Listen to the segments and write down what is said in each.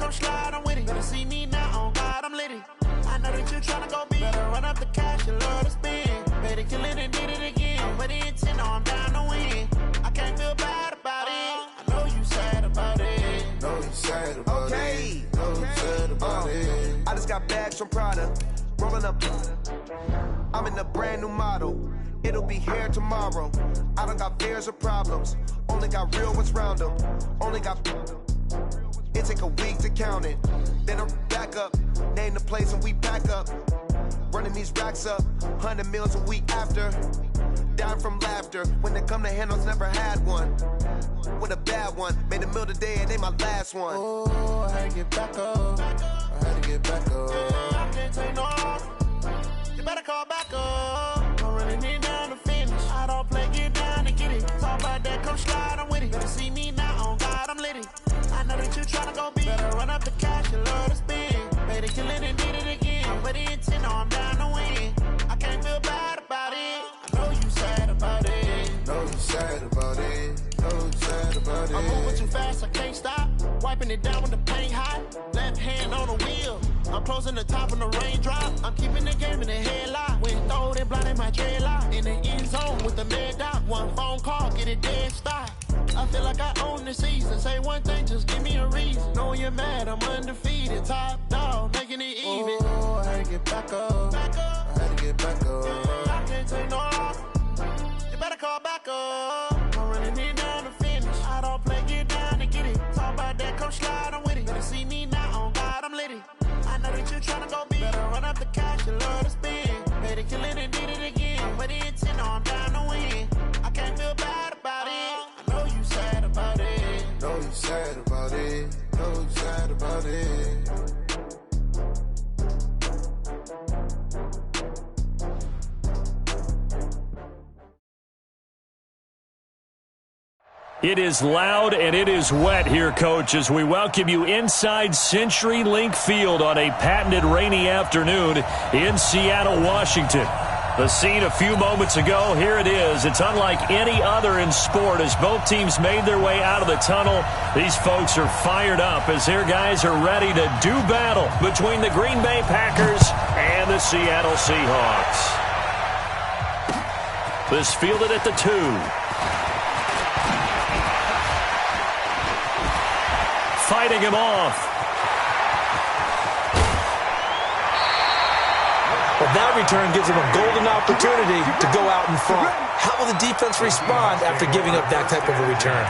come slide, I'm with it. Better see me now, on God, I'm litty. I know that you tryna go big. Better run up the cash, you love to spend. Better kill it and did it again. I'm with the intent, I'm down to win. I can't feel bad about it. I know you sad about it. Know you sad about it. Know you sad about it. I just got bags from Prada. Rolling up. I'm in a brand new model. It'll be here tomorrow. I don't got fears or problems. Only got real ones round them. Only got. It take a week to count it. Then I'm back up. Name the place and we pack up. Running these racks up. 100 meals a week after. Down from laughter. When they come to handles, never had one. With a bad one. Made a meal today and they my last one. Oh, I had to get back up. I had to get back up. I can't take no off. You better call back up. I'm running it down to finish. I don't play, get down to get it. Talk about that, come slide, I'm with it. Better see me now, on God, I'm litty. I know that you tryna go big. Better run up the cash, you love to spend. Better kill it and did it again. I'm with the intent, I'm down to win. I can't feel bad about it. I know you sad about it. Know you sad about it. Know you sad about it. I'm moving too fast, I can't stop. Wiping it down with the paint hot. Left hand on the wheel. I'm closing the top of the raindrop. I'm keeping the game in the headlock. When throw it, blinding my dreadlock. In the end zone with the mid dot. One phone call, get it dead stop. I feel like I own the season. Say one thing, just give me a reason. Knowing you're mad, I'm undefeated. Top dog, making it even. Oh, I had to get back up. I had to get back up. I can't take no off. You better call back up. I'm running it down to finish. I don't play, get down to get it. Talk about that, come slide, I'm with it. Better see me now, on God, I'm litty. I know that you tryna go big. Better run up the cash, you love to spend. Better kill it and did it again. With the intent, I'm down to win. I can't feel bad about it. I know you sad about it. Know you sad about it. Know you sad about it. It is loud and it is wet here, Coach, as we welcome you inside CenturyLink Field on a patented rainy afternoon in Seattle, Washington. The scene a few moments ago, here it is. It's unlike any other in sport as both teams made their way out of the tunnel. These folks are fired up as their guys are ready to do battle between the Green Bay Packers and the Seattle Seahawks. This fielded at the 2. Fighting him off. Well, that return gives him a golden opportunity to go out in front. How will the defense respond after giving up that type of a return?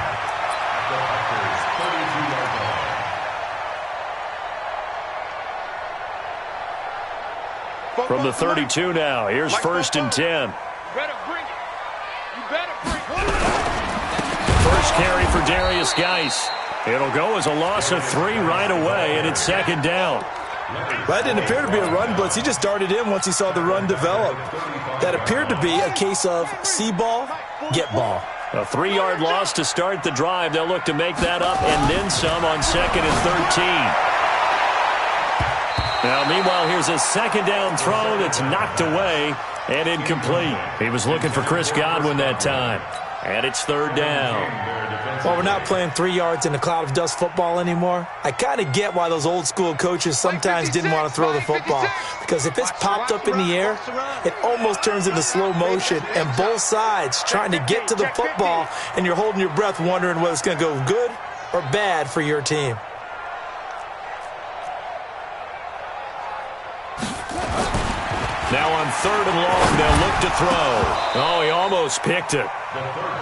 From the 32 now, here's 1st and 10. First carry for Darius Geis. It'll go as a loss of 3 right away, and it's 2nd down. That didn't appear to be a run blitz. He just darted in once he saw the run develop. That appeared to be a case of see ball, get ball. A 3-yard loss to start the drive. They'll look to make that up and then some on 2nd and 13. Now, meanwhile, here's a 2nd down throw that's knocked away and incomplete. He was looking for Chris Godwin that time. And it's 3rd down. Well, we're not playing 3 yards in a cloud of dust football anymore. I kind of get why those old school coaches sometimes didn't want to throw the football. Because if it's popped up in the air, it almost turns into slow motion. And both sides trying to get to the football, and you're holding your breath wondering whether it's going to go good or bad for your team. Now on 3rd and long, they'll look to throw. Oh, he almost picked it.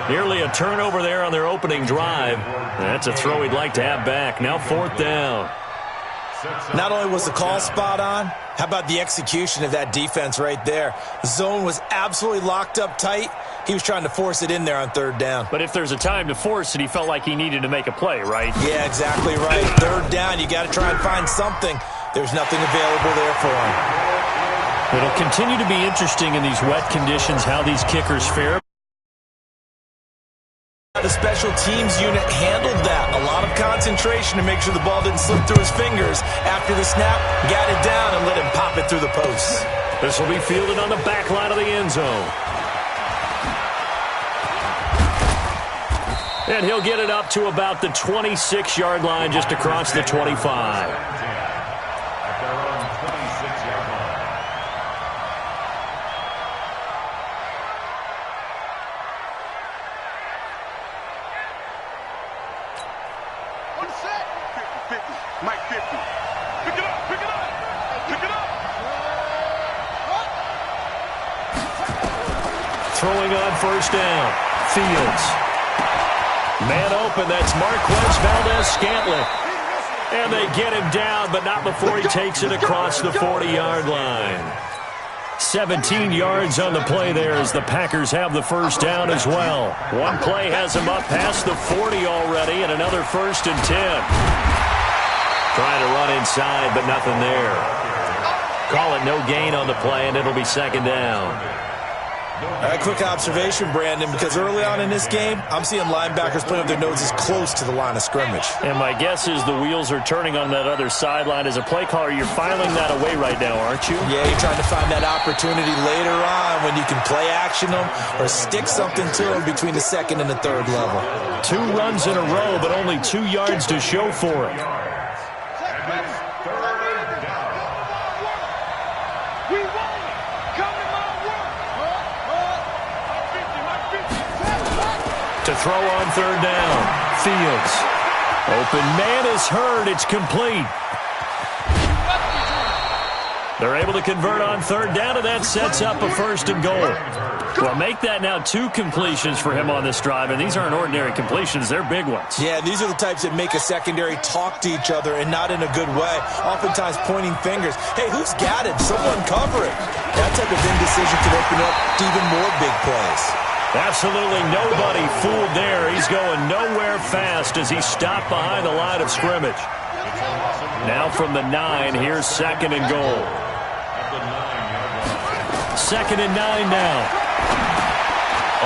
Nearly a turnover there on their opening drive. That's a throw he'd like to have back. Now 4th down. Not only was the call spot on, how about the execution of that defense right there? The zone was absolutely locked up tight. He was trying to force it in there on 3rd down. But if there's a time to force it, he felt like he needed to make a play, right? Yeah, exactly right. 3rd down, you got to try and find something. There's nothing available there for him. It'll continue to be interesting in these wet conditions how these kickers fare. The special teams unit handled that. A lot of concentration to make sure the ball didn't slip through his fingers. After the snap, got it down and let him pop it through the posts. This will be fielded on the back line of the end zone. And he'll get it up to about the 26-yard line, just across the 25. Throwing on first down. Fields. Man open, that's Marquez Valdez-Scantling. And they get him down, but not before he takes it across the 40-yard line. 17 yards on the play there as the Packers have the first down as well. One play has them up past the 40 already, and another 1st and 10. Trying to run inside, but nothing there. Call it no gain on the play, and it'll be 2nd down. A quick observation, Brandon, because early on in this game, I'm seeing linebackers putting up their noses close to the line of scrimmage. And my guess is the wheels are turning on that other sideline. As a play caller, you're filing that away right now, aren't you? Yeah, you're trying to find that opportunity later on when you can play action them or stick something to them between the 2nd and the 3rd level. 2 runs in a row, but only 2 yards to show for it. To throw on 3rd down. Fields. Open man is heard. It's complete. They're able to convert on 3rd down, and that sets up a 1st and goal. Well, make that now 2 completions for him on this drive, and these aren't ordinary completions. They're big ones. Yeah, these are the types that make a secondary talk to each other and not in a good way, oftentimes pointing fingers. Hey, who's got it? Someone cover it. That type of indecision can open up to even more big plays. Absolutely nobody fooled there. He's going nowhere fast as he stopped behind the line of scrimmage. Now from the 9, here's 2nd and goal. 2nd and 9 now.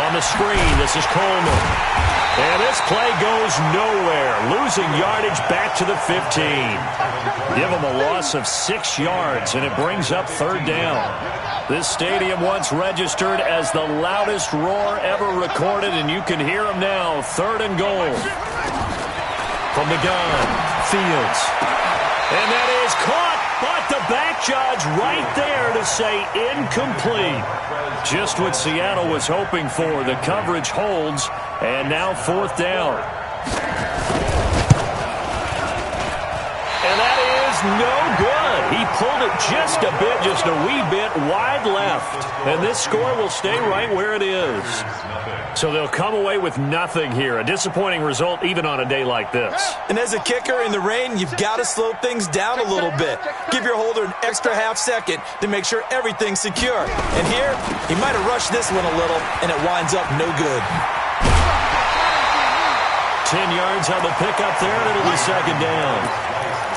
On the screen, this is Coleman. And this play goes nowhere. Losing yardage back to the 15. Give him a loss of 6 yards, and it brings up 3rd down. This stadium once registered as the loudest roar ever recorded, and you can hear him now. 3rd and goal. From the gun, Fields. And that is caught, but the back judge right there to say incomplete. Just what Seattle was hoping for. The coverage holds, and now 4th down. And that is no good. He pulled it just a bit, just a wee bit wide left. And this score will stay right where it is. So they'll come away with nothing here. A disappointing result even on a day like this. And as a kicker in the rain, you've got to slow things down a little bit. Give your holder an extra half-second to make sure everything's secure. And here, he might have rushed this one a little, and it winds up no good. 10 yards on the pickup there, and it'll be 2nd down.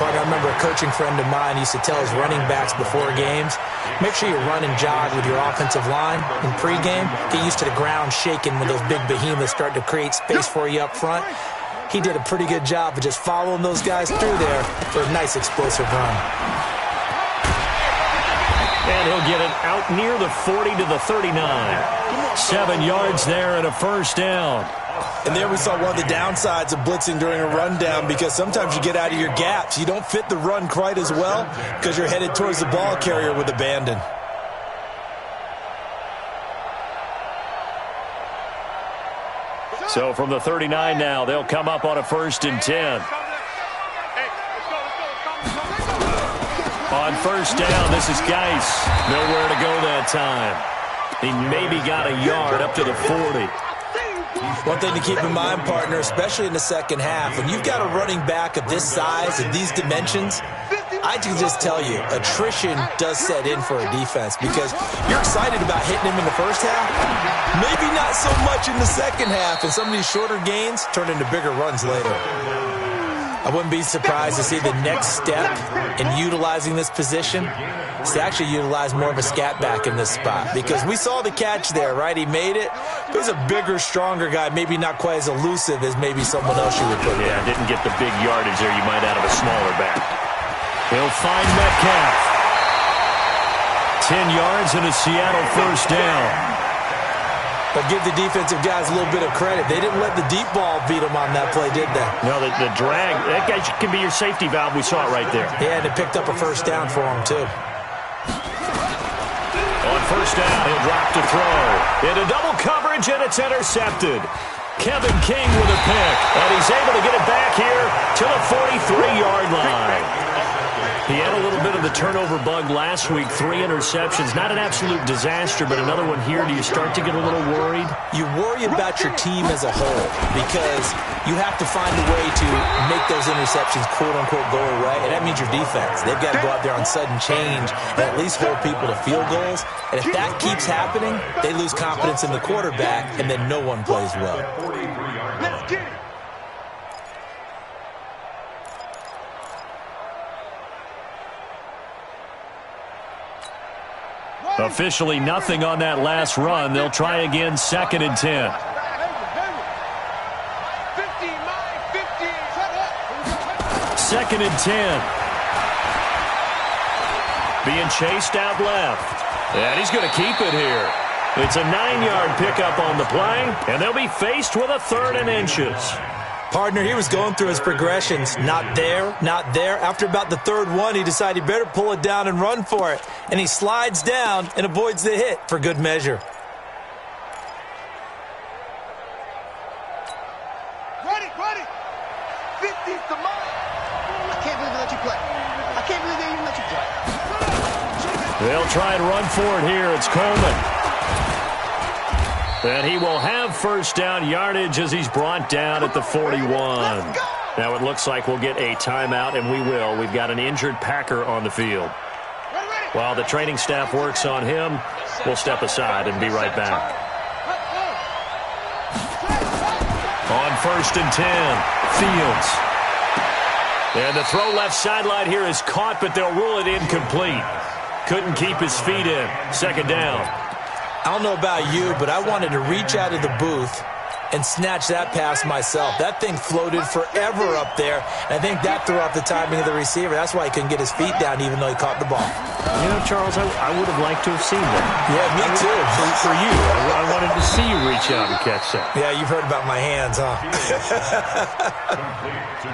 I remember a coaching friend of mine used to tell his running backs before games, make sure you run and jog with your offensive line in pregame. Get used to the ground shaking when those big behemoths start to create space for you up front. He did a pretty good job of just following those guys through there for a nice explosive run. And he'll get it out near the 40 to the 39. 7 yards there and a 1st down. And there we saw one of the downsides of blitzing during a rundown, because sometimes you get out of your gaps. You don't fit the run quite as well because you're headed towards the ball carrier with abandon. So from the 39 now, they'll come up on a 1st and 10. On 1st down, this is Geis. Nowhere to go that time. He maybe got a yard up to the 40. One thing to keep in mind, partner, especially in the 2nd half, when you've got a running back of this size and these dimensions, I can just tell you, attrition does set in for a defense, because you're excited about hitting him in the 1st half, maybe not so much in the 2nd half, and some of these shorter gains turn into bigger runs later. I wouldn't be surprised to see the next step in utilizing this position is to actually utilize more of a scat back in this spot, because we saw the catch there, right? He made it, but he's a bigger, stronger guy, maybe not quite as elusive as maybe someone else you would put in. Yeah, didn't get the big yardage there you might out of a smaller back. He'll find Metcalf. 10 yards and a Seattle 1st down. But give the defensive guys a little bit of credit. They didn't let the deep ball beat them on that play, did they? No, the drag, that guy can be your safety valve. We saw it right there. Yeah, and it picked up a first down for him, too. On first down, he'll drop to throw. Into double coverage, and it's intercepted. Kevin King with a pick, and he's able to get it back here to the 43-yard line. He had a little bit of the turnover bug last week, 3 interceptions. Not an absolute disaster, but another one here. Do you start to get a little worried? You worry about your team as a whole because you have to find a way to make those interceptions, quote-unquote, go away, and that means your defense. They've got to go out there on sudden change and at least hold people to field goals. And if that keeps happening, they lose confidence in the quarterback, and then no one plays well. Let's get it. Officially nothing on that last run. They'll try again, 2nd and 10. 2nd and 10. Being chased out left. And he's going to keep it here. It's a 9-yard pickup on the play, and they'll be faced with a 3rd and inches. Partner, he was going through his progressions. Not there, not there. After about the 3rd one, he decided he better pull it down and run for it. And he slides down and avoids the hit for good measure. Ready. 50's the mark. I can't believe they let you play. I can't believe they even let you play. They'll try and run for it here. It's Coleman. And he will have first down yardage as he's brought down at the 41. Now it looks like we'll get a timeout, and we will. We've got an injured Packer on the field. While the training staff works on him, we'll step aside and be right back. On 1st and 10, Fields. And the throw left sideline here is caught, but they'll rule it incomplete. Couldn't keep his feet in. 2nd down. I don't know about you, but I wanted to reach out of the booth and snatch that pass myself. That thing floated forever up there, and I think that threw off the timing of the receiver. That's why he couldn't get his feet down even though he caught the ball. You know, Charles, I would have liked to have seen that. Yeah, me too. For you, I wanted to see you reach out and catch that. Yeah, you've heard about my hands, huh?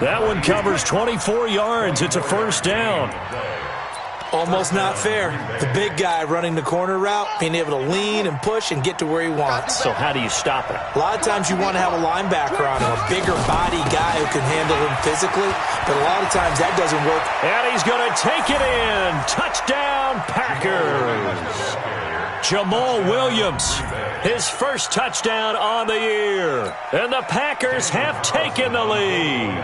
That one covers 24 yards. It's a first down. Almost not fair. The big guy running the corner route, being able to lean and push and get to where he wants. So how do you stop it? A lot of times you want to have a linebacker on him, a bigger body guy who can handle him physically, but a lot of times that doesn't work. And he's going to take it in. Touchdown, Packers. Jamal Williams, his first touchdown on the year. And the Packers have taken the lead.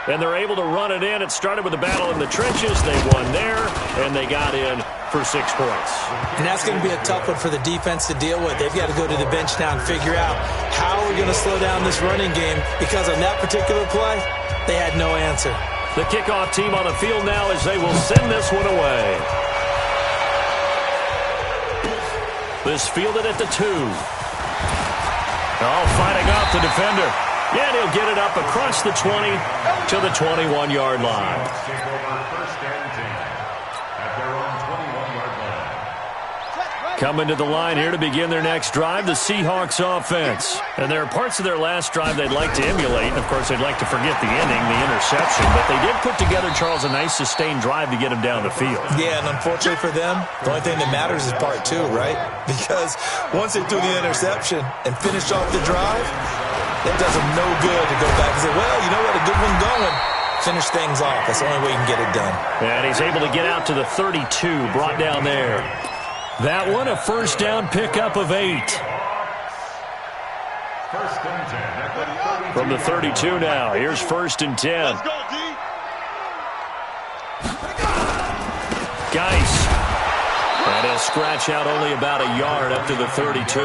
And they're able to run it in. It started with a battle in the trenches. They won there, and they got in for 6 points. And that's going to be a tough one for the defense to deal with. They've got to go to the bench now and figure out how we're going to slow down this running game, because on that particular play, they had no answer. The kickoff team on the field now as they will send this one away. This fielded at the 2. Oh, fighting off the defender. Yeah, and he'll get it up across the 20 to the 21-yard line. Coming to the line here to begin their next drive, the Seahawks offense. And there are parts of their last drive they'd like to emulate. And, of course, they'd like to forget the inning, the interception. But they did put together, Charles, a nice sustained drive to get him down the field. Yeah, and unfortunately for them, the only thing that matters is part 2, right? Because once they threw the interception and finished off the drive, it does them no good to go back and say, well, you know what, a good one going. Finish things off. That's the only way you can get it done. And he's able to get out to the 32, brought down there. That one, a first down pickup of 8. From the 32 now. Here's 1st and 10. Let's go, D. Geis. And he'll scratch out only about a yard up to the 32.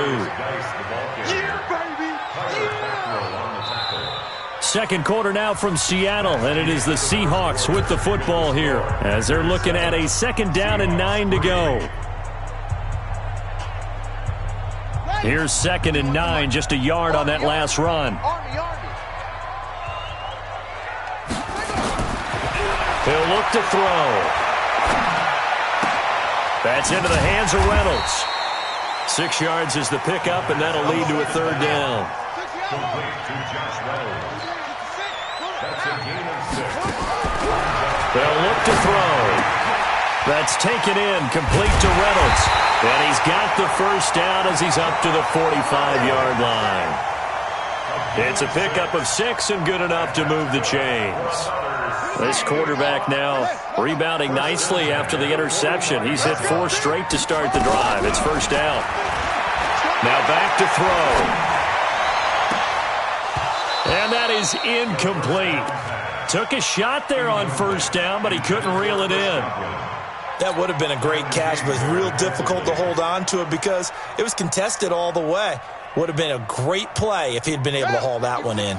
Second quarter now from Seattle, and it is the Seahawks with the football here as they're looking at a 2nd down and 9 to go. Here's 2nd and 9, just a yard on that last run. He'll look to throw. That's into the hands of Reynolds. 6 yards is the pickup, and that'll lead to a third down. They'll look to throw. That's taken in, complete to Reynolds. And he's got the first down as he's up to the 45-yard line. It's a pickup of 6 and good enough to move the chains. This quarterback now rebounding nicely after the interception. He's hit 4 straight to start the drive. It's first down. Now back to throw. And that is incomplete. Took a shot there on first down, but he couldn't reel it in. That would have been a great catch, but it's real difficult to hold on to it because it was contested all the way. Would have been a great play if he'd been able to haul that one in.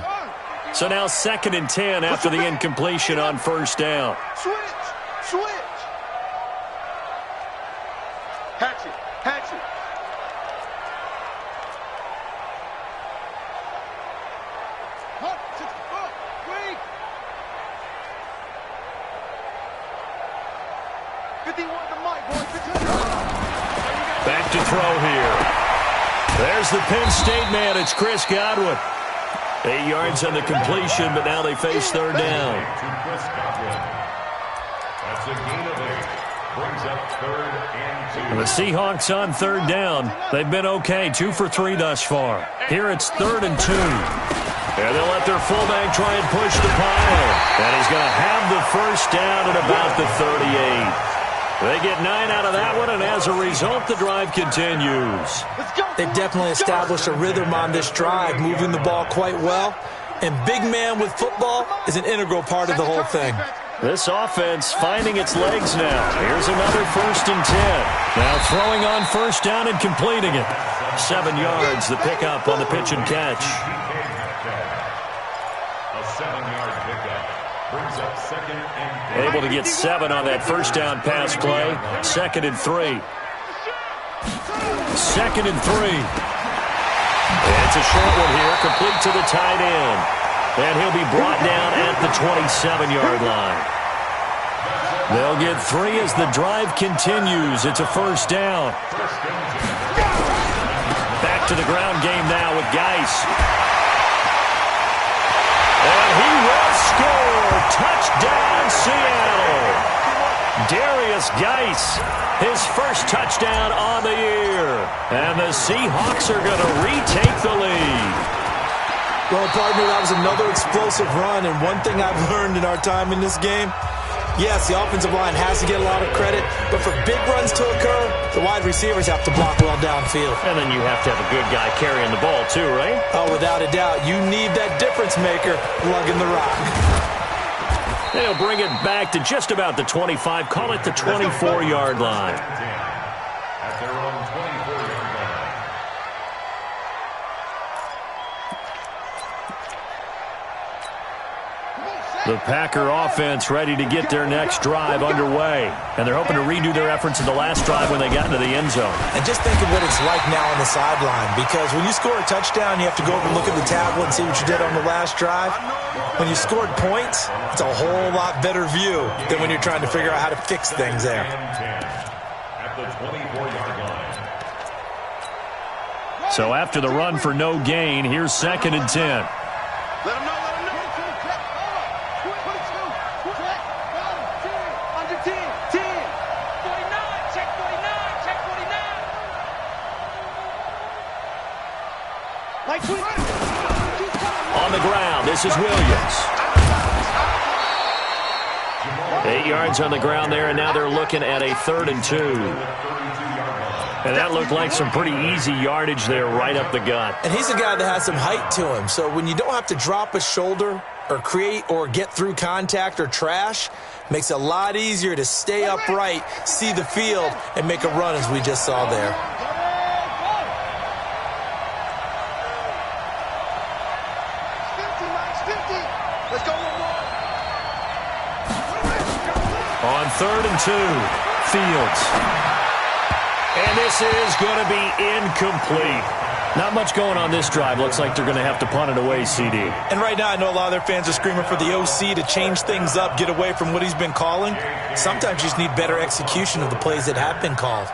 So now 2nd and 10 after the incompletion on first down. Switch. Hatch it. Back to throw here. There's the Penn State man. It's Chris Godwin. 8 yards on the completion, but now they face third down. That's a gain of 8. Brings up 3rd and 2. The Seahawks on third down. They've been okay, 2 for 3 thus far. Here it's 3rd and 2. And they'll let their fullback try and push the pile. And he's going to have the first down at about the 38. They get 9 out of that one, and as a result, the drive continues. They've definitely established a rhythm on this drive, moving the ball quite well. And big man with football is an integral part of the whole thing. This offense finding its legs now. Here's another 1st and 10. Now throwing on first down and completing it. 7 yards, the pickup on the pitch and catch. A 7-yard pickup. Brings up 2nd and 3. Able to get 7 on that first down pass play. 2nd and 3. 2nd and 3. It's a short one here, complete to the tight end. And he'll be brought down at the 27-yard line. They'll get 3 as the drive continues. It's a first down. Back to the ground game now with Geis. And he will score. Touchdown, Seattle. Darius Geis, his first touchdown on the year. And the Seahawks are going to retake the lead. Well, partner, that was another explosive run, and one thing I've learned in our time in this game, yes, the offensive line has to get a lot of credit, but for big runs to occur, the wide receivers have to block well downfield. And then you have to have a good guy carrying the ball too, right? Oh, without a doubt. You need that difference maker lugging the rock. They'll bring it back to just about the 25, call it the 24-yard line. At their own 24-yard line. The Packer offense ready to get their next drive underway. And they're hoping to redo their efforts in the last drive when they got into the end zone. And just think of what it's like now on the sideline, because when you score a touchdown, you have to go over and look at the tablet and see what you did on the last drive. When you scored points, it's a whole lot better view than when you're trying to figure out how to fix things there. At the 24-yard line. So after the run for no gain, here's 2nd and 10. Let him know. Under 10. 10. 49. Check 49. Check 49. Like 20. On the ground, this is Williams. 8 yards on the ground there, and now they're looking at a 3rd and 2. And that looked like some pretty easy yardage there right up the gut. And he's a guy that has some height to him, so when you don't have to drop a shoulder or create or get through contact or trash, makes it a lot easier to stay upright, see the field, and make a run as we just saw there. On 3rd and 2, Fields. And this is going to be incomplete. Not much going on this drive. Looks like they're going to have to punt it away, CD. And right now, I know a lot of their fans are screaming for the OC to change things up, get away from what he's been calling. Sometimes you just need better execution of the plays that have been called.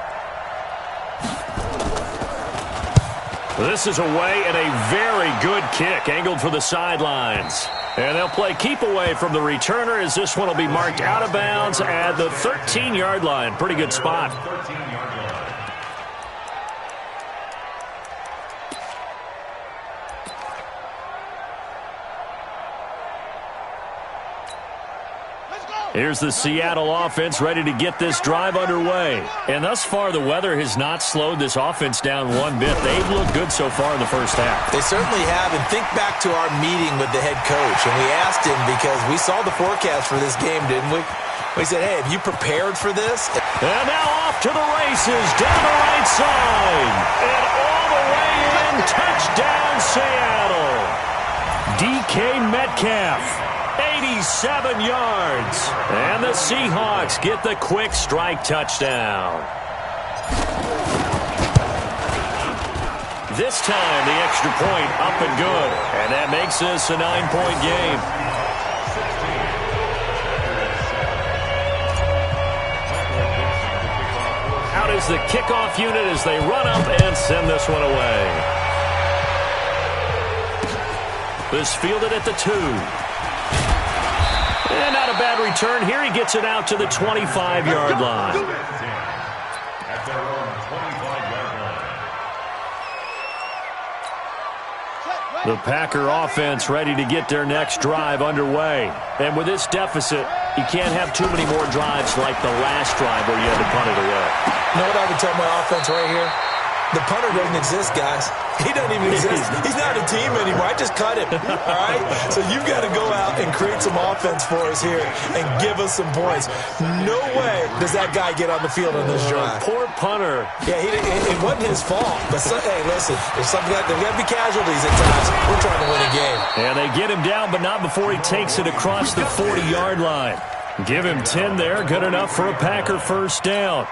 This is away and a very good kick angled for the sidelines. And they'll play keep away from the returner as this one will be marked out of bounds at the 13-yard line. Pretty good spot. 13-yard line. Here's the Seattle offense ready to get this drive underway. And thus far, the weather has not slowed this offense down one bit. They've looked good so far in the first half. They certainly have. And think back to our meeting with the head coach. And we asked him because we saw the forecast for this game, didn't we? We said, hey, have you prepared for this? And now off to the races, down the right side. And all the way in, touchdown Seattle. DK Metcalf. 87 yards. And the Seahawks get the quick strike touchdown. This time, the extra point up and good. And that makes this a 9-point game. Out is the kickoff unit as they run up and send this one away. This fielded at the 2. And not a bad return. Here he gets it out to the 25-yard line. At their own 25-yard line. The Packer offense ready to get their next drive underway. And with this deficit, you can't have too many more drives like the last drive where you had to punt it away. You know what I would tell my offense right here? The punter doesn't exist, guys. He doesn't even exist. He's not a team anymore. I just cut him, all right? So you've got to go out and create some offense for us here and give us some points. No way does that guy get on the field on this drive. Poor punter. Yeah, it wasn't his fault. But, hey, listen, there's got to be casualties at times. We're trying to win a game. And they get him down, but not before he takes it across the 40-yard line. Give him 10 there. Good enough for a Packer first down.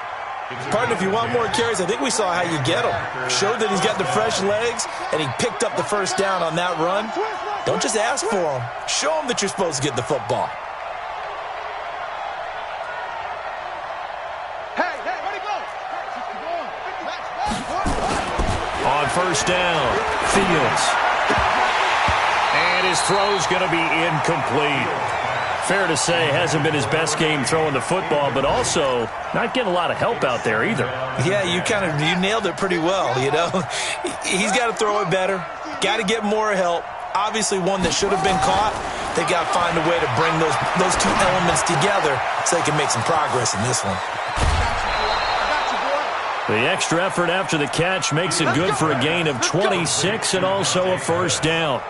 Partner, if you want more carries, I think we saw how you get him. Showed that he's got the fresh legs, and he picked up the first down on that run. Don't just ask for him. Show him that you're supposed to get the football. Hey, where'd he go? On first down, Fields. And his throw's going to be incomplete. Fair to say, hasn't been his best game throwing the football, but also not getting a lot of help out there either. Yeah, you nailed it pretty well, you know. He's got to throw it better. Got to get more help. Obviously one that should have been caught. They got to find a way to bring those two elements together so they can make some progress in this one. The extra effort after the catch makes it good for a gain of 26 and also a first down.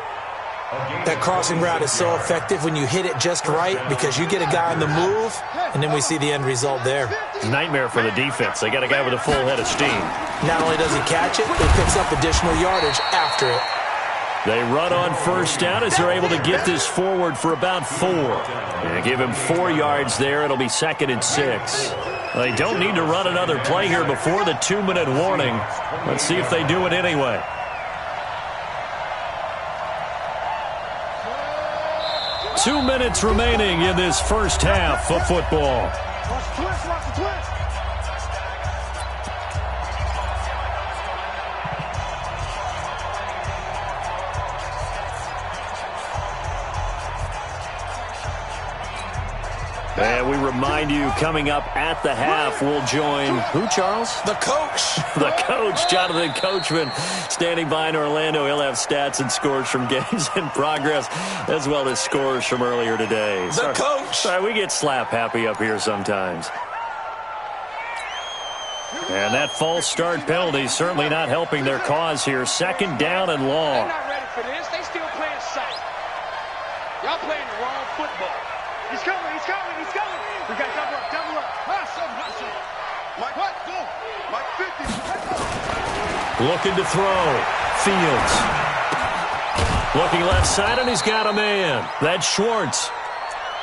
That crossing route is so effective when you hit it just right because you get a guy on the move, and then we see the end result there. Nightmare for the defense. They got a guy with a full head of steam. Not only does he catch it, he picks up additional yardage after it. They run on first down as they're able to get this forward for about 4. And give him 4 yards there. It'll be 2nd and 6. They don't need to run another play here before the 2-minute warning. Let's see if they do it anyway. Two minutes remaining in this first half of football. And we remind you, coming up at the half, we'll join who, Charles? The coach. The coach, Jonathan Coachman, standing by in Orlando. He'll have stats and scores from games in progress, as well as scores from earlier today. The coach. Sorry, we get slap happy up here sometimes. And that false start penalty certainly not helping their cause here. 2nd down and long. They're not ready for this. They still playing soft. Y'all playing the wrong football. He's coming. We got double up. Mike, what? Go. Mike 50. Looking to throw. Fields. Looking left side, and he's got a man. That's Schwartz.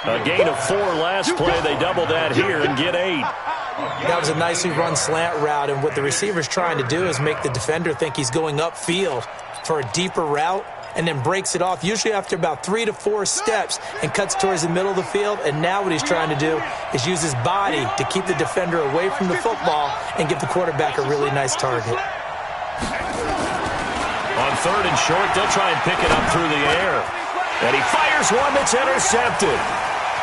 A gain of 4 last play. They double that here and get 8. That was a nicely run slant route, and what the receiver's trying to do is make the defender think he's going upfield for a deeper route, and then breaks it off, usually after about 3 to 4 steps, and cuts towards the middle of the field. And now what he's trying to do is use his body to keep the defender away from the football and give the quarterback a really nice target. 3rd and short. They'll try and pick it up through the air. And he fires one that's intercepted.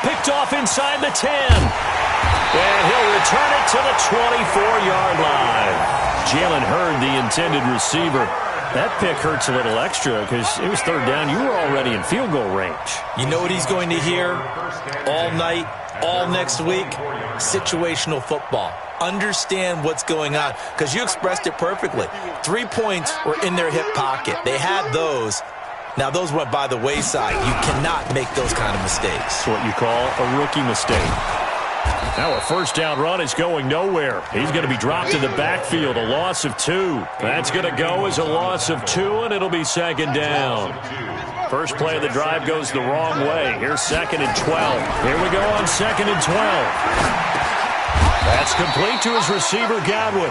Picked off inside the 10. And he'll return it to the 24-yard line. Jalen Hurd, the intended receiver. That pick hurts a little extra because it was 3rd down. You were already in field goal range. You know what he's going to hear all night, all next week? Situational football. Understand what's going on, because you expressed it perfectly. 3 points were in their hip pocket. They had those. Now, those went by the wayside. You cannot make those kind of mistakes. That's what you call a rookie mistake. Now a 1st down run is going nowhere. He's going to be dropped in the backfield, a loss of 2. That's going to go as a loss of 2, and it'll be 2nd down. First play of the drive goes the wrong way. Here's 2nd and 12. Here we go on 2nd and 12. That's complete to his receiver, Godwin.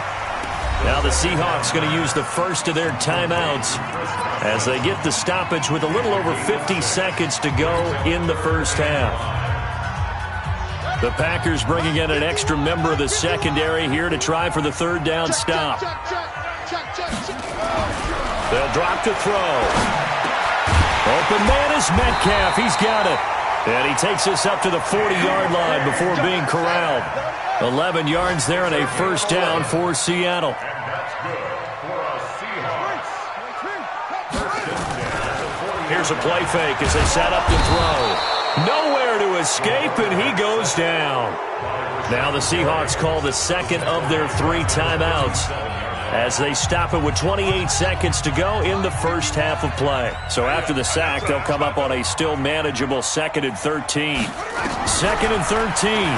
Now the Seahawks going to use the first of their timeouts as they get the stoppage with a little over 50 seconds to go in the first half. The Packers bringing in an extra member of the secondary here to try for the 3rd down stop. They'll drop to throw. Open man is Metcalf. He's got it. And he takes us up to the 40-yard line before being corralled. 11 yards there and a 1st down for Seattle. Here's a play fake as they set up to throw. Nowhere to escape, and he goes down. Now the Seahawks call the 2nd of their 3 timeouts as they stop it with 28 seconds to go in the first half of play. So after the sack, they'll come up on a still manageable 2nd and 13. 2nd and 13.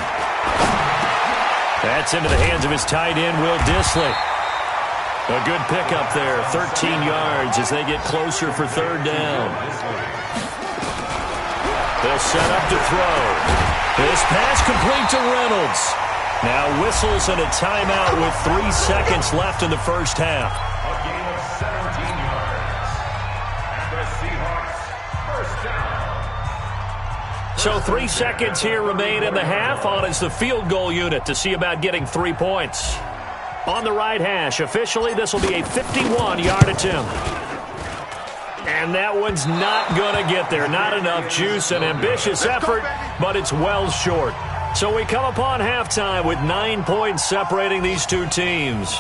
That's into the hands of his tight end, Will Dissly. A good pickup there, 13 yards as they get closer for 3rd down. They'll set up to throw. This pass complete to Reynolds. Now whistles and a timeout with 3 seconds left in the first half. A gain of 17 yards. And the Seahawks, 1st down. So 3 seconds here remain in the half. On is the field goal unit to see about getting 3 points. On the right hash, officially this will be a 51-yard attempt. And that one's not going to get there. Not enough juice. An ambitious effort, but it's well short. So we come upon halftime with 9 points separating these two teams.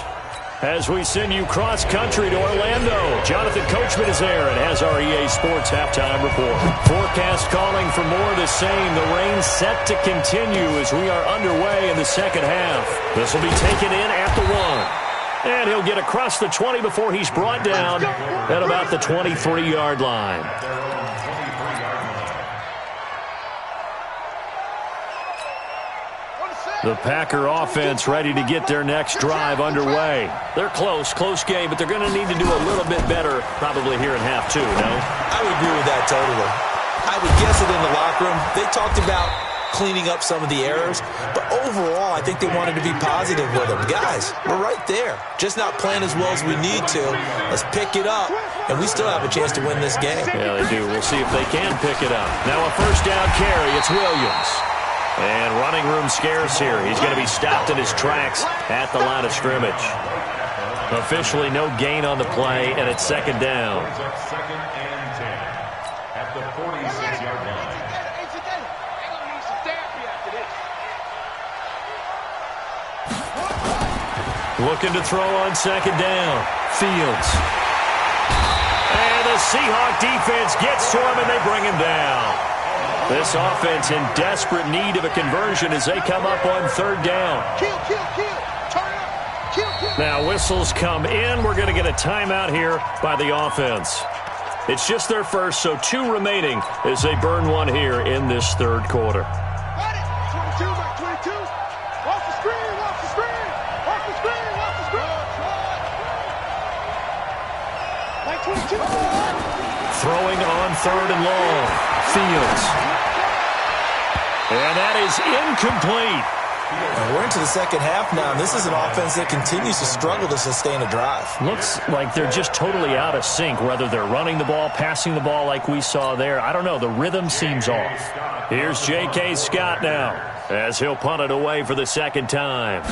As we send you cross-country to Orlando, Jonathan Coachman is there and has our EA Sports halftime report. Forecast calling for more of the same. The rain set to continue as we are underway in the second half. This will be taken in at the 1. And he'll get across the 20 before he's brought down at about the 23-yard line. The Packer offense ready to get their next drive underway. They're close game, but they're going to need to do a little bit better probably here in half 2, no? I would agree with that totally. I would guess it in the locker room. They talked about cleaning up some of the errors, but overall, I think they wanted to be positive with them. Guys, we're right there. Just not playing as well as we need to. Let's pick it up, and we still have a chance to win this game. Yeah, they do. We'll see if they can pick it up. Now a 1st down carry. It's Williams. And running room scarce here. He's going to be stopped in his tracks at the line of scrimmage. Officially no gain on the play, and it's 2nd down. 2nd and 10 at the 46-yard line. Looking to throw on 2nd down. Fields. And the Seahawk defense gets to him, and they bring him down. This offense in desperate need of a conversion as they come up on 3rd down. Now whistles come in. We're going to get a timeout here by the offense. It's just their first, so 2 remaining as they burn one here in this 3rd quarter. Throwing on 3rd and long. Fields. And that is incomplete. We're into the second half now, and this is an offense that continues to struggle to sustain a drive. Looks like they're just totally out of sync, whether they're running the ball, passing the ball like we saw there. I don't know. The rhythm seems off. Here's J.K. Scott now as he'll punt it away for the 2nd time.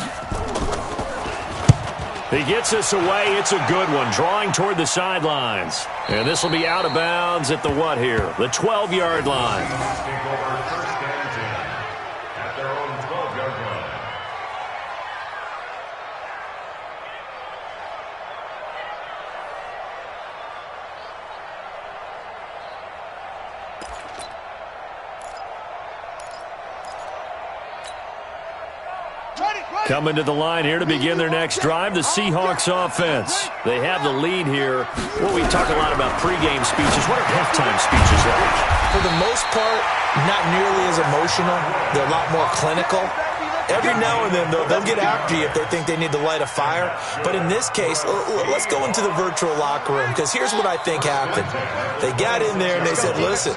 He gets us away. It's a good one, drawing toward the sidelines. And this will be out of bounds at the what here? The 12-yard line. At their own 12-yard line. Coming to the line here to begin their next drive, the Seahawks offense. They have the lead here. Well, we talk a lot about pregame speeches. What are halftime speeches like? For the most part, not nearly as emotional. They're a lot more clinical. Every now and then, they'll get after you if they think they need to light a fire. But in this case, let's go into the virtual locker room, because here's what I think happened. They got in there and they said, listen,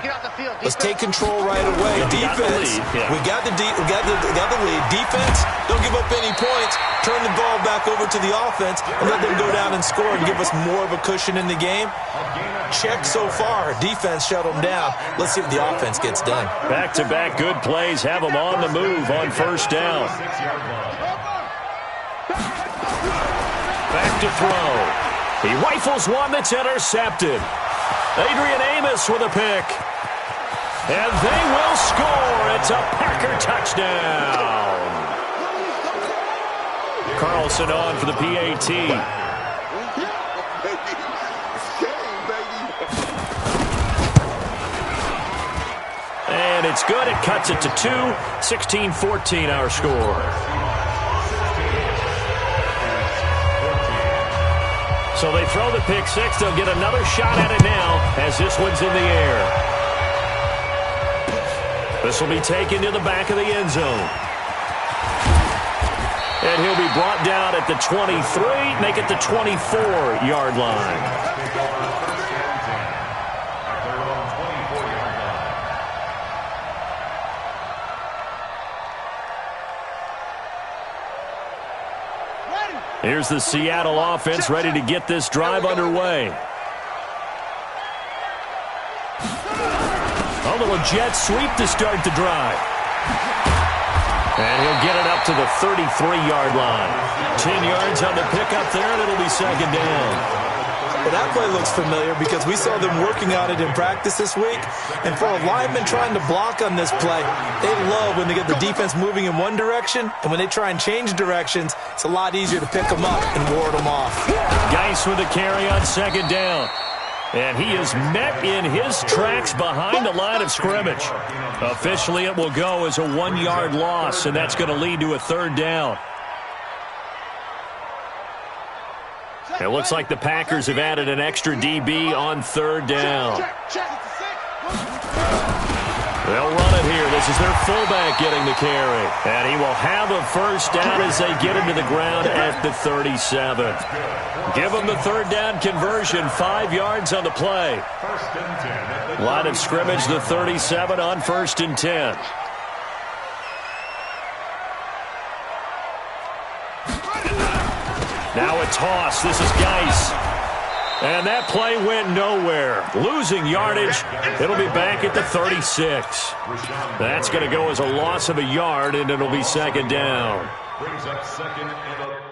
let's take control right away. Defense, we got the lead. Defense, don't give up any points. Turn the ball back over to the offense and let them go down and score and give us more of a cushion in the game. Check so far. Defense shut them down. Let's see if the offense gets done. Back-to-back good plays have them on the move on first down. Back to throw. He rifles one that's intercepted. Adrian Amos with a pick. And they will score. It's a Packer touchdown. Carlson on for the PAT. And it's good. It cuts it to 2. 16-14 our score. So they throw the pick six. They'll get another shot at it now as this one's in the air. This will be taken to the back of the end zone. And he'll be brought down at the 23, make it the 24-yard line. Here's the Seattle offense ready to get this drive underway. A little jet sweep to start the drive. And he'll get it up to the 33-yard line. 10 yards on the pickup there, and it'll be second down. Well, that play looks familiar because we saw them working on it in practice this week. And for a lineman trying to block on this play, they love when they get the defense moving in one direction. And when they try and change directions, it's a lot easier to pick them up and ward them off. Geis with a carry on second down. And he is met in his tracks behind the line of scrimmage. Officially, it will go as a 1-yard loss, and that's going to lead to a third down. It looks like the Packers have added an extra DB on third down. They'll run it here. This is their fullback getting the carry. And he will have a first down as they get him to the ground at the 37. Give them the third down conversion. 5 yards on the play. Line of scrimmage, the 37 on 1st and 10. Now a toss. This is Geis. And that play went nowhere. Losing yardage. It'll be back at the 36. That's going to go as a loss of a yard, and it'll be second down. Brings up second and a...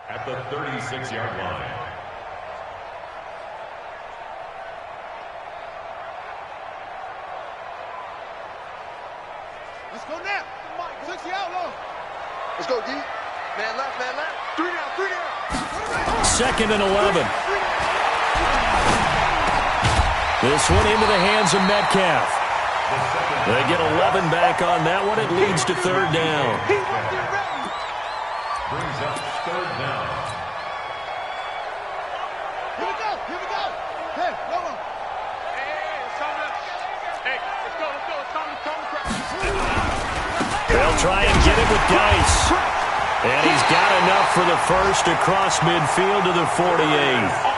At the 36-yard line. Let's go now. 60 out low. Let's go, D. Man left, man left. 3 down, 3 down. Second and 11. This one into the hands of Metcalf. They get 11 back on that one. It leads to third down. Brings up third down. Here we go, here we go. Hey, no more. Hey, it's time to... Hey, let's go, it's time to... They'll try and get it with Geis. And he's got enough for the first across midfield to the 48.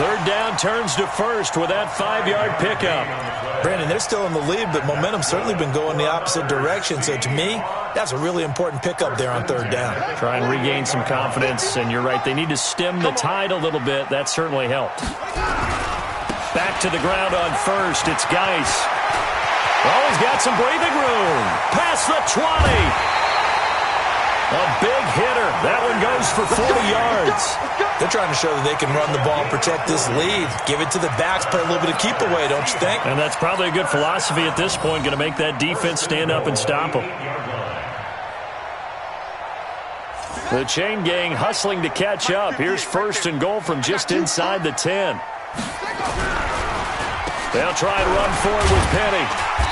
Third down turns to first with that 5-yard pickup. Brandon, they're still in the lead, but momentum's certainly been going the opposite direction. So to me, that's a really important pickup there on third down. Try and regain some confidence, and you're right. They need to stem the tide a little bit. That certainly helped. Back to the ground on first. It's Geis. Oh, he's got some breathing room. Past the 20. A big hitter. That one goes for 40 yards. They're trying to show that they can run the ball and protect this lead. Give it to the backs, play a little bit of keep away, don't you think? And that's probably a good philosophy at this point, going to make that defense stand up and stop them. The chain gang hustling to catch up. Here's first and goal from just inside the 10. They'll try and run forward with Penny.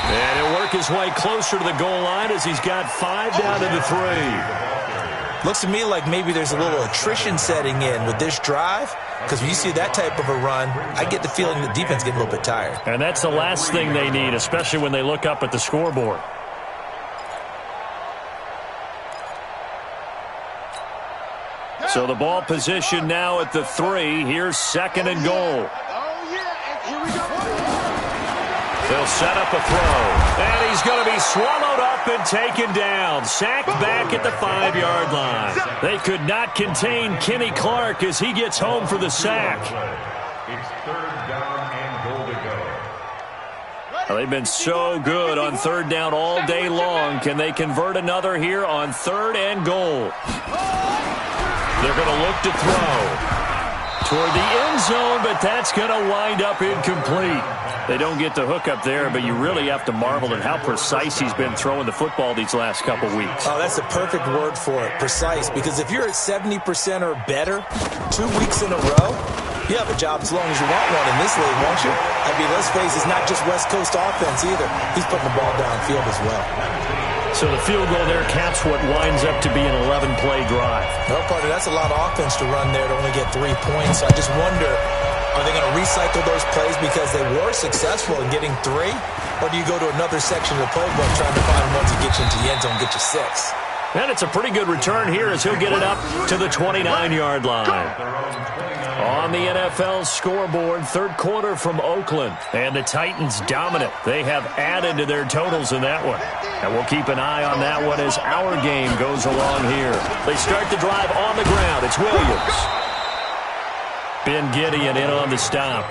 And he'll work his way closer to the goal line as he's got 5 down to the 3. Looks to me like maybe there's a little attrition setting in with this drive, because when you see that type of a run, I get the feeling the defense getting a little bit tired. And that's the last thing they need, especially when they look up at the scoreboard. So the ball position now at the 3. Here's second and goal. They'll set up a throw. And he's going to be swallowed up and taken down. Sacked back at the 5-yard line. They could not contain Kenny Clark as he gets home for the sack. It's third down and goal to go. Well, they've been so good on third down all day long. Can they convert another here on third and goal? They're going to look to throw toward the end zone, but that's going to wind up incomplete. They don't get the hook up there, but you really have to marvel at how precise he's been throwing the football these last couple weeks. Oh, that's the perfect word for it, precise, because if you're at 70% or better 2 weeks in a row, you have a job as long as you want one in this league, won't you? I mean, let's face it, it's not just West Coast offense either. He's putting the ball downfield as well. So the field goal there caps what winds up to be an 11-play drive. No, partner, that's a lot of offense to run there to only get 3 points. So I just wonder, are they going to recycle those plays because they were successful in getting 3? Or do you go to another section of the playbook trying to find ones that get you into the end zone and get you 6? And it's a pretty good return here as he'll get it up to the 29-yard line. On the NFL scoreboard, third quarter from Oakland. And the Titans dominant. They have added to their totals in that one. And we'll keep an eye on that one as our game goes along here. They start the drive on the ground. It's Williams. Ben Gideon in on the stop.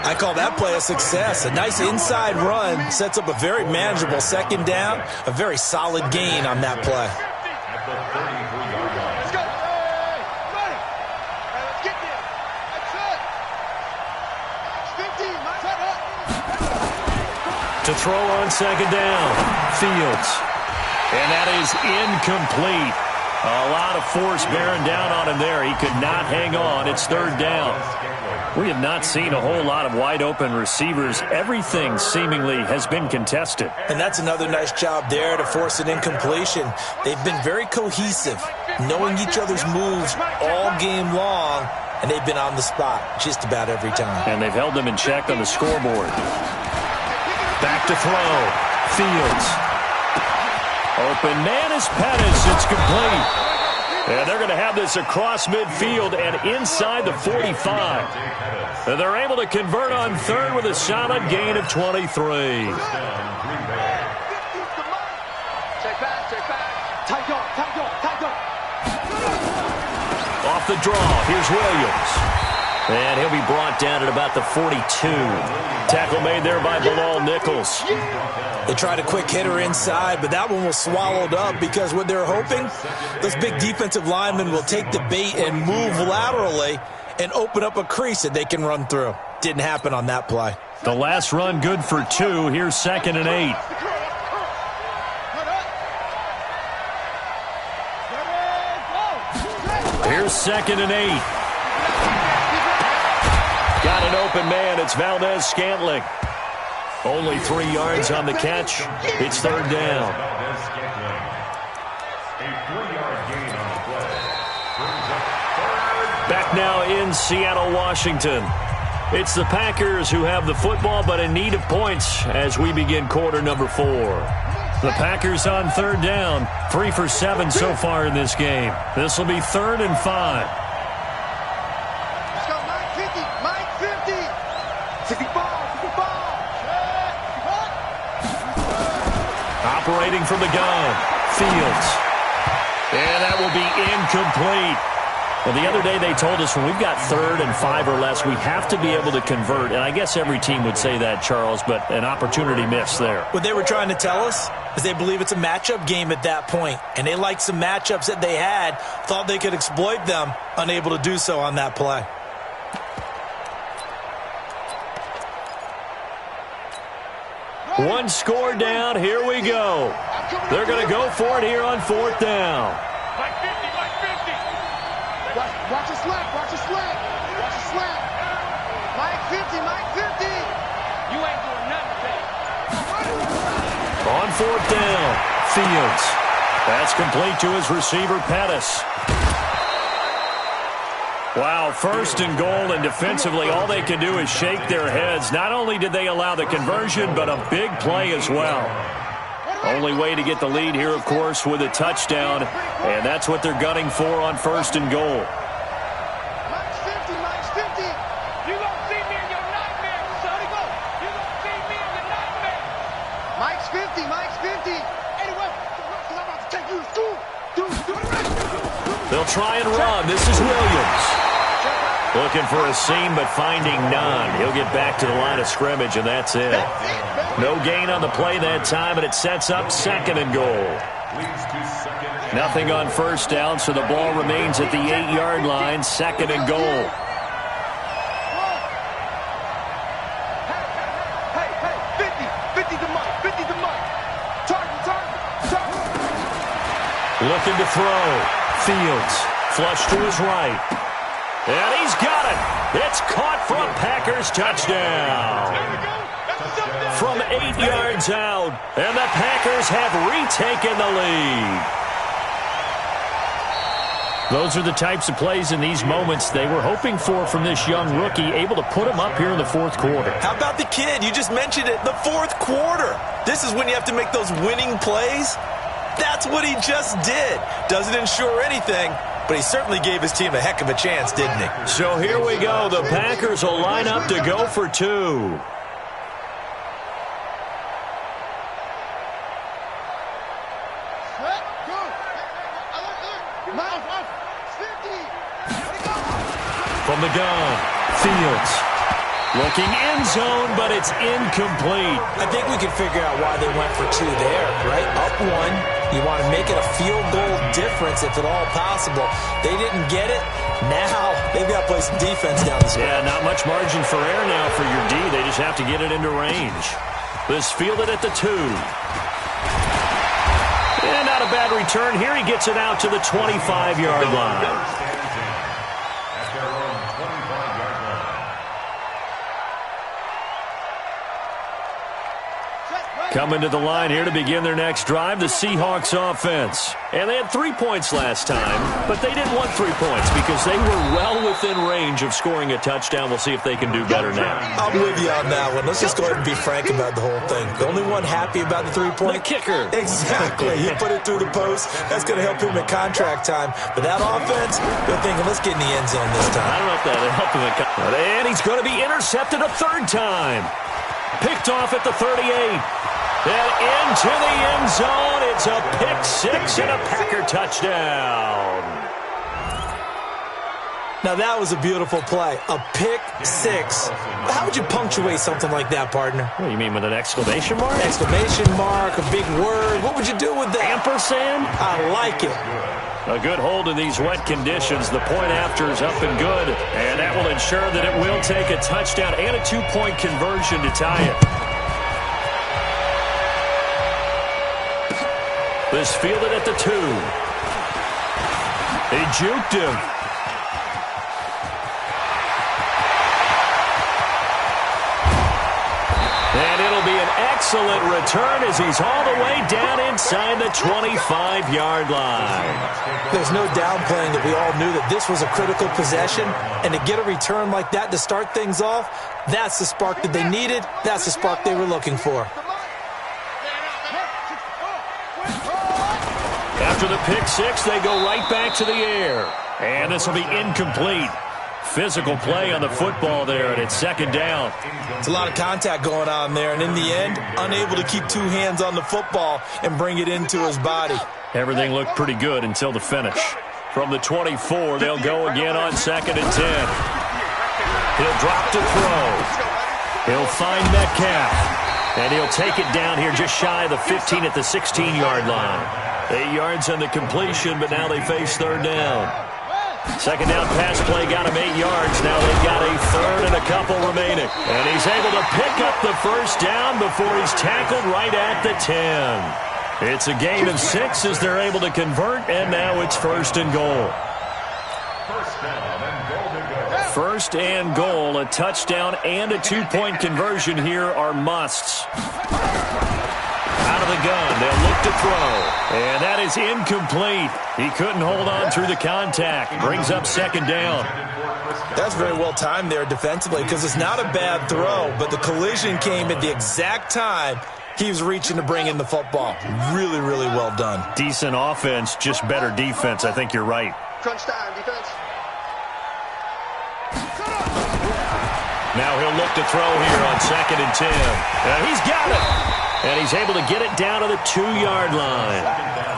I call that play a success. A nice inside run sets up a very manageable second down. A very solid gain on that play. At the 33-yard line. Let's go. Let's get there. That's it. It's 15. Set up. To throw on second down. Fields. And that is incomplete. A lot of force bearing down on him there. He could not hang on. It's third down. We have not seen a whole lot of wide-open receivers. Everything seemingly has been contested. And that's another nice job there to force an incompletion. They've been very cohesive, knowing each other's moves all game long, and they've been on the spot just about every time. And they've held them in check on the scoreboard. Back to throw. Fields. Open man is Pettis. It's complete. And they're going to have this across midfield and inside the 45. And they're able to convert on third with a solid gain of 23. Check back. Tight go. Off the draw, here's Williams. And he'll be brought down at about the 42. Tackle made there by Bilal Nichols. They tried a quick hitter inside, but that one was swallowed up because what they're hoping, those big defensive linemen will take the bait and move laterally and open up a crease that they can run through. Didn't happen on that play. The last run good for 2. Here's second and 8. Here's second and 8. Got an open man. It's Valdez-Scantling. Only 3 yards on the catch. It's third down. Back now in Seattle, Washington. It's the Packers who have the football, but in need of points as we begin quarter number 4. The Packers on third down. 3 for 7 so far in this game. This will be 3rd and 5. Let's go, Mike 50. Mike 50. 65. Operating from the gun. Fields. And that will be incomplete. Well, the other day they told us when we've got 3rd and 5 or less, we have to be able to convert. And I guess every team would say that, Charles, but an opportunity missed there. What they were trying to tell us is they believe it's a matchup game at that point. And they liked some matchups that they had, thought they could exploit them, unable to do so on that play. One score down. Here we go. They're going to go for it here on 4th down. Mike 50. Mike 50. Watch your slap. Watch your slap. Watch your slap. Mike 50. Mike 50. You ain't doing nothing. On 4th down, Fields. That's complete to his receiver, Pettis. Wow, 1st and goal, and defensively all they can do is shake their heads. Not only did they allow the conversion, but a big play as well. Only way to get the lead here, of course, with a touchdown, and that's what they're gunning for on 1st and goal. Mike's 50. Mike's 50. You gonna see me in your nightmare, son. You gonna see me in your nightmare. Mike's 50. Mike's 50. Anyway, because I'm about to take you to school. They'll try and run. This is Williams. Looking for a seam, but finding none. He'll get back to the line of scrimmage, and that's it. No gain on the play that time, and it sets up 2nd and goal. Nothing on 1st down, so the ball remains at the 8-yard line, 2nd and goal. Hey, 50 to Mike. 50 to Mike. Target. Looking to throw. Fields. Flush to his right. And he's got it. It's caught for a Packers touchdown. From 8 yards out. And the Packers have retaken the lead. Those are the types of plays in these moments they were hoping for from this young rookie, able to put him up here in the 4th quarter. How about the kid? You just mentioned it, the 4th quarter. This is when you have to make those winning plays. That's what he just did. Doesn't ensure anything, but he certainly gave his team a heck of a chance, didn't he? So here we go. The Packers will line up to go for 2. From the gun, Fields. Looking end zone, but it's incomplete. I think we can figure out why they went for 2 there, right? Up 1. You want to make it a field goal difference if at all possible. They didn't get it. Now they've got to play some defense down the stretch. Yeah, not much margin for error now for your D. They just have to get it into range. This fielded at the 2. And not a bad return. Here he gets it out to the 25-yard line. Coming to the line here to begin their next drive, the Seahawks offense. And they had 3 points last time, but they didn't want 3 points because they were well within range of scoring a touchdown. We'll see if they can do better now. I'm with you on that one. Let's just go ahead and be frank about the whole thing. The only one happy about the 3-point? The kicker. Exactly. He put it through the post. That's going to help him at contract time. But that offense, they're thinking, let's get in the end zone this time. I don't know if that'll help him at contract. And he's going to be intercepted a 3rd time. Picked off at the 38. And into the end zone, it's a pick 6 and a Packer touchdown. Now that was a beautiful play, a pick 6. How would you punctuate something like that, partner? What do you mean, with an exclamation mark? Exclamation mark, a big word. What would you do with that? Ampersand? I like it. A good hold in these wet conditions. The point after is up and good, and that will ensure that it will take a touchdown and a 2-point conversion to tie it. This fielded at the 2. He juked him. And it'll be an excellent return as he's all the way down inside the 25-yard line. There's no downplaying that we all knew that this was a critical possession, and to get a return like that to start things off, that's the spark that they needed. That's the spark they were looking for. After the pick six, they go right back to the air. And this will be incomplete. Physical play on the football there, and it's second down. It's a lot of contact going on there, and in the end, unable to keep two hands on the football and bring it into his body. Everything looked pretty good until the finish. From the 24, they'll go again on 2nd and 10. He'll drop to throw. He'll find Metcalf, and he'll take it down here just shy of the 15 at the 16-yard line. 8 yards on the completion, but now they face third down. Second down pass play got him 8 yards. Now they've got a third and a couple remaining. And he's able to pick up the first down before he's tackled right at the 10. It's a gain of 6 as they're able to convert, and now it's first and goal. First and goal, a touchdown and a two-point conversion here are musts. Out of the gun, they'll look to throw. And that is incomplete. He couldn't hold on through the contact. Brings up second down. That's very well timed there defensively because it's not a bad throw, but the collision came at the exact time he was reaching to bring in the football. Really, really well done. Decent offense, just better defense. I think you're right. Crunch time, defense. Now he'll look to throw here on 2nd and 10. He's got it. And he's able to get it down to the 2-yard line.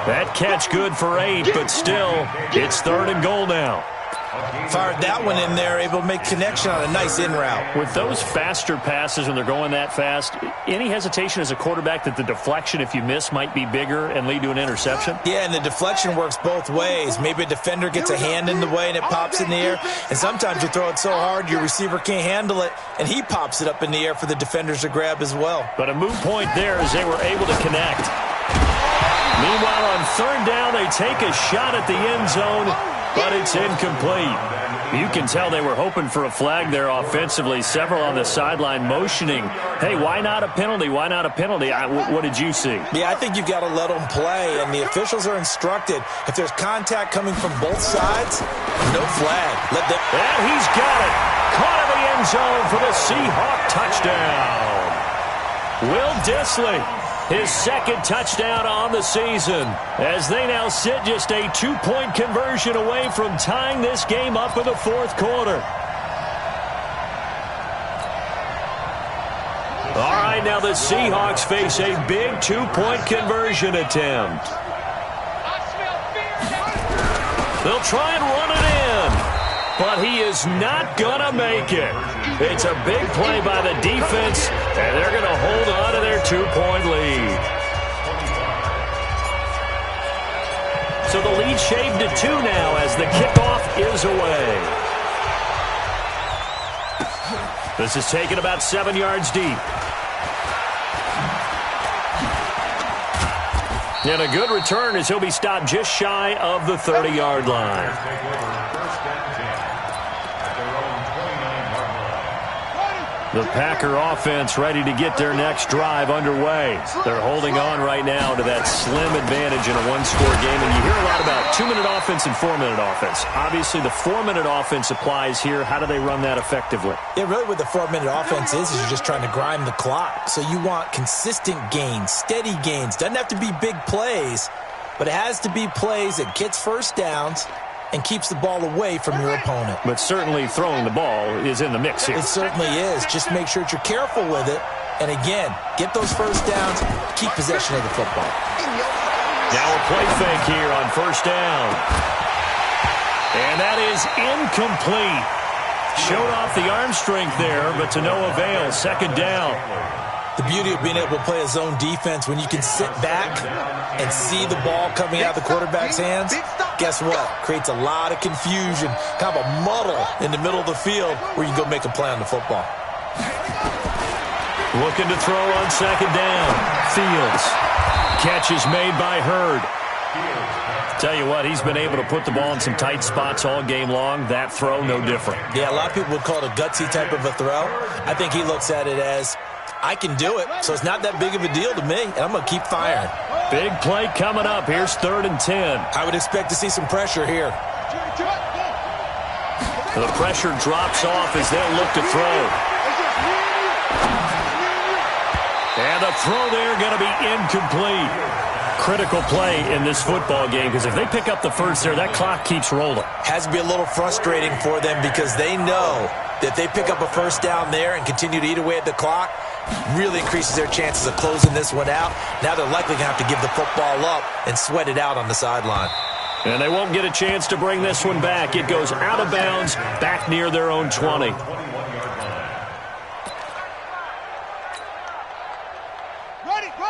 That catch good for 8, but still, it's third and goal now. Fired that one in there, able to make connection on a nice in route. With those faster passes when they're going that fast, any hesitation as a quarterback that the deflection, if you miss, might be bigger and lead to an interception? Yeah, and the deflection works both ways. Maybe a defender gets a hand in the way and it pops in the air, and sometimes you throw it so hard your receiver can't handle it, and he pops it up in the air for the defenders to grab as well. But a moot point there as they were able to connect. Meanwhile, on third down, they take a shot at the end zone, but it's incomplete. You can tell they were hoping for a flag there offensively. Several on the sideline motioning, hey, why not a penalty? Why not a penalty? What did you see? Yeah, I think you've got to let them play, and the officials are instructed. If there's contact coming from both sides, no flag. And he's got it. Caught in the end zone for the Seahawks touchdown. Will Dissly. His second touchdown on the season as they now sit just a 2-point conversion away from tying this game up in the fourth quarter. All right, now the Seahawks face a big 2-point conversion attempt. They'll try and run it in, but he is not going to make it. It's a big play by the defense, and they're going to hold on to their 2-point lead. So the lead shaved to 2 now as the kickoff is away. This is taken about 7 yards deep. And a good return as he'll be stopped just shy of the 30-yard line. The Packer offense ready to get their next drive underway. They're holding on right now to that slim advantage in a one-score game. And you hear a lot about 2-minute offense and 4-minute offense. Obviously, the 4-minute offense applies here. How do they run that effectively? Yeah, really what the 4-minute offense is you're just trying to grind the clock. So you want consistent gains, steady gains. Doesn't have to be big plays, but it has to be plays that gets first downs and keeps the ball away from your opponent. But certainly throwing the ball is in the mix here. It certainly is. Just make sure that you're careful with it. And again, get those first downs, keep possession of the football. Now a play fake here on first down. And that is incomplete. Showed off the arm strength there, but to no avail. Second down. The beauty of being able to play a zone defense when you can sit back and see the ball coming out of the quarterback's hands, guess what? Creates a lot of confusion, kind of a muddle in the middle of the field where you can go make a play on the football. Looking to throw on second down. Fields. Catch is made by Hurd. Tell you what, he's been able to put the ball in some tight spots all game long. That throw, no different. Yeah, a lot of people would call it a gutsy type of a throw. I think he looks at it as, I can do it, so it's not that big of a deal to me, and I'm going to keep firing. Big play coming up. Here's 3rd and 10. I would expect to see some pressure here. The pressure drops off as they'll look to throw. And the throw there going to be incomplete. critical play in this football game, because if they pick up the first there, that clock keeps rolling. Has to be a little frustrating for them because they know that if they pick up a first down there and continue to eat away at the clock, really increases their chances of closing this one out. Now they're likely going to have to give the football up and sweat it out on the sideline. And they won't get a chance to bring this one back. It goes out of bounds, back near their own 20.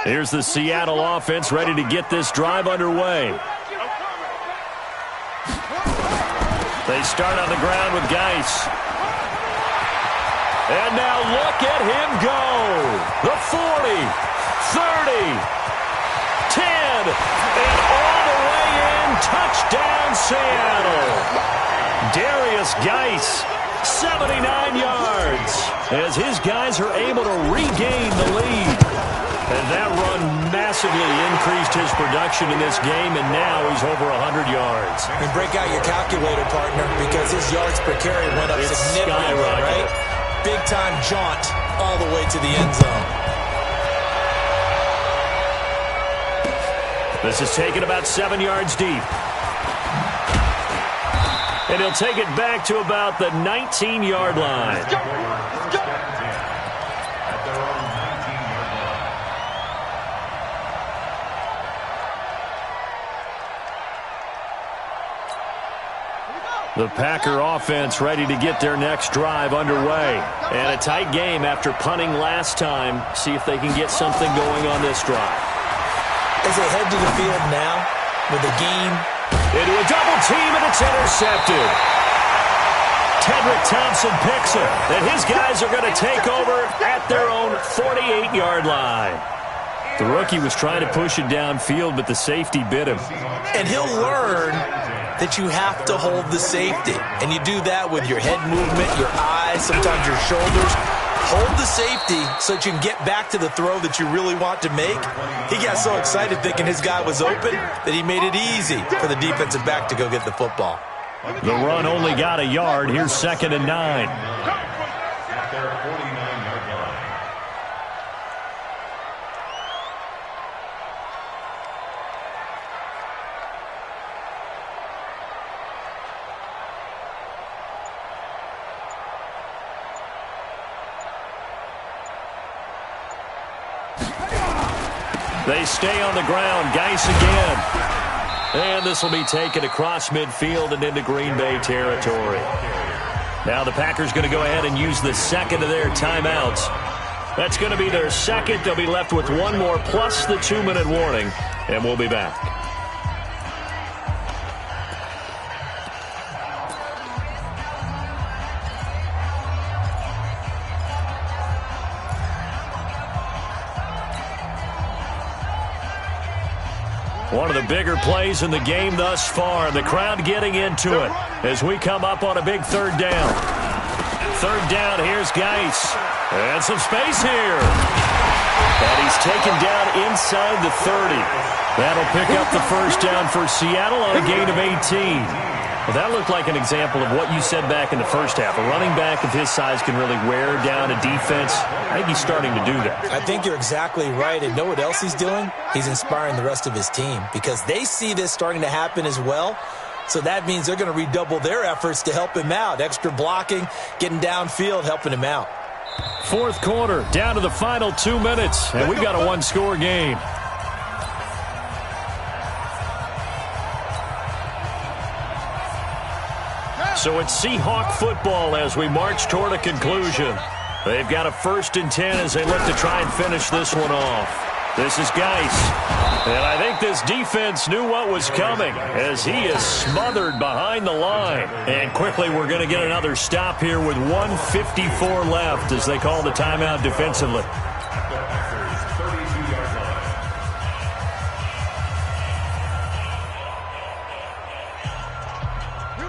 Here's the Seattle offense ready to get this drive underway. They start on the ground with Geis. And now look at him go. The 40, 30, 10, and all the way in. Touchdown, Seattle. Darius Geis, 79 yards, as his guys are able to regain the lead. And that run massively increased his production in this game, and now he's over 100 yards. And break out your calculator, partner, because his yards per carry went up significantly, right? Big-time jaunt all the way to the end zone. This is taken about 7 yards deep. And he'll take it back to about the 19-yard line. The Packer offense ready to get their next drive underway. And a tight game after punting last time. See if they can get something going on this drive. As they head to the field now with a game. Into a double team, and it's intercepted. Tedrick Thompson picks it. And his guys are going to take over at their own 48-yard line. The rookie was trying to push it downfield, but the safety bit him. And he'll learn that you have to hold the safety. And you do that with your head movement, your eyes, sometimes your shoulders. Hold the safety so that you can get back to the throw that you really want to make. He got so excited thinking his guy was open that he made it easy for the defensive back to go get the football. The run only got a yard. Here's 2nd and 9. They stay on the ground. Geis again. And this will be taken across midfield and into Green Bay territory. Now the Packers going to go ahead and use the second of their timeouts. That's going to be their second. They'll be left with one more plus the 2-minute warning. And we'll be back. One of the bigger plays in the game thus far. The crowd getting into it as we come up on a big 3rd down. 3rd down, here's Geis. And some space here. And he's taken down inside the 30. That'll pick up the first down for Seattle on a gain of 18. Well, that looked like an example of what you said back in the first half. A running back of his size can really wear down a defense. I think he's starting to do that. I think you're exactly right. And know what else he's doing? He's inspiring the rest of his team because they see this starting to happen as well. So that means they're going to redouble their efforts to help him out. Extra blocking, getting downfield, helping him out. 4th quarter, down to the final 2 minutes, and we've got a one-score game. So it's Seahawk football as we march toward a conclusion. They've got a 1st and 10 as they look to try and finish this one off. This is Geis. And I think this defense knew what was coming as he is smothered behind the line. And quickly we're going to get another stop here with 1:54 left as they call the timeout defensively.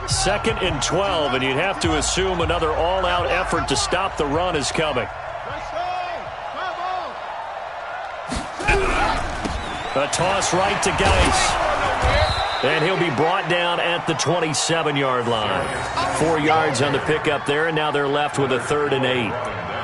2nd and 12, and you'd have to assume another all-out effort to stop the run is coming. A toss right to Geis. And he'll be brought down at the 27-yard line. 4 yards on the pickup there, and now they're left with a 3rd and 8.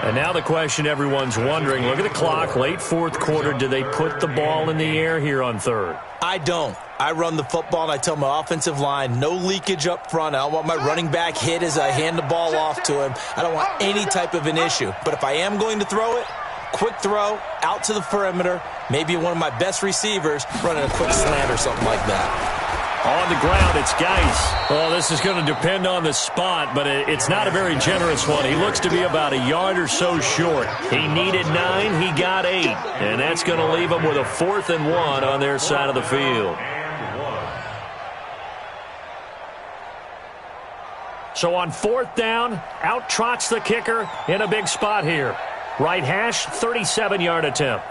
And now the question everyone's wondering, look at the clock, late fourth quarter, do they put the ball in the air here on third? I don't. I run the football, and I tell my offensive line, no leakage up front. I don't want my running back hit as I hand the ball off to him. I don't want any type of an issue. But if I am going to throw it, quick throw, out to the perimeter, maybe one of my best receivers running a quick slant or something like that. On the ground, it's Geis. Well, this is going to depend on the spot, but it's not a very generous one. He looks to be about a yard or so short. He needed 9, he got 8. And that's going to leave him with a 4th and 1 on their side of the field. So on 4th down, out trots the kicker in a big spot here. Right hash, 37-yard attempt.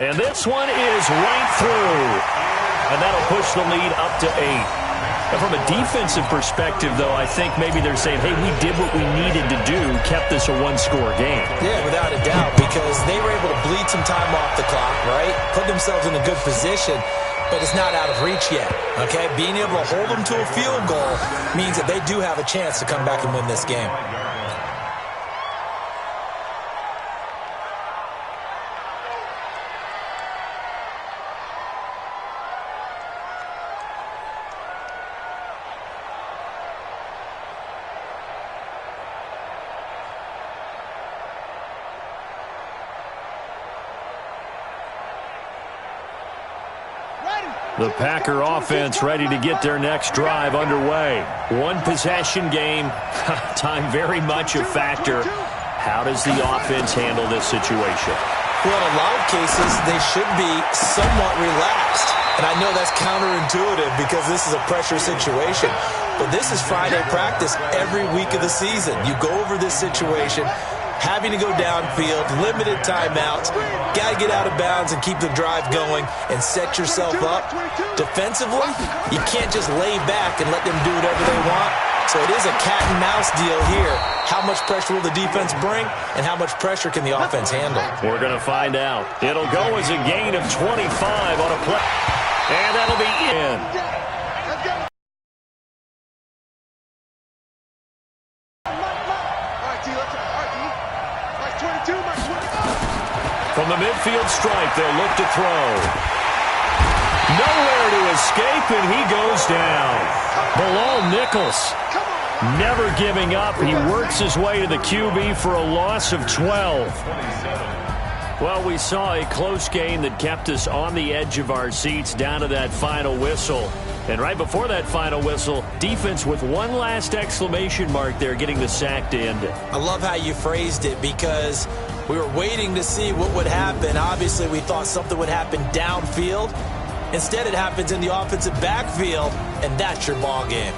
And this one is right through. And that'll push the lead up to 8. And from a defensive perspective, though, I think maybe they're saying, hey, we did what we needed to do, kept this a one-score game. Yeah, without a doubt, because they were able to bleed some time off the clock, right? Put themselves in a good position, but it's not out of reach yet, okay? Being able to hold them to a field goal means that they do have a chance to come back and win this game. The Packer offense ready to get their next drive underway. One possession game. Time very much a factor. How does the offense handle this situation? Well, in a lot of cases, they should be somewhat relaxed. And I know that's counterintuitive because this is a pressure situation. But this is Friday practice every week of the season. You go over this situation, having to go downfield, limited timeouts, got to get out of bounds and keep the drive going and set yourself up. Defensively, you can't just lay back and let them do whatever they want. So it is a cat and mouse deal here. How much pressure will the defense bring and how much pressure can the offense handle? We're going to find out. It'll go as a gain of 25 on a play. And that'll be in. From the midfield stripe, they'll look to throw. Nowhere to escape, and he goes down. Bilal Nichols, never giving up. He works his way to the QB for a loss of 12. Well, we saw a close game that kept us on the edge of our seats down to that final whistle. And right before that final whistle, defense with one last exclamation mark there, getting the sack to end it. I love how you phrased it because we were waiting to see what would happen. Obviously, we thought something would happen downfield. Instead, it happens in the offensive backfield, and that's your ball game.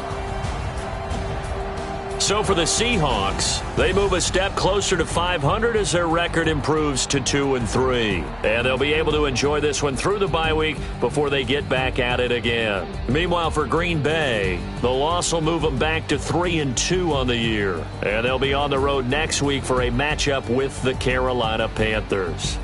So for the Seahawks, they move a step closer to 500 as their record improves to 2-3. And they'll be able to enjoy this one through the bye week before they get back at it again. Meanwhile, for Green Bay, the loss will move them back to 3-2 on the year. And they'll be on the road next week for a matchup with the Carolina Panthers.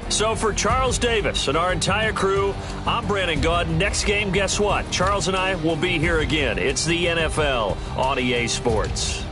So for Charles Davis and our entire crew, I'm Brandon Gaudin. Next game, guess what? Charles and I will be here again. It's the NFL on EA Sports.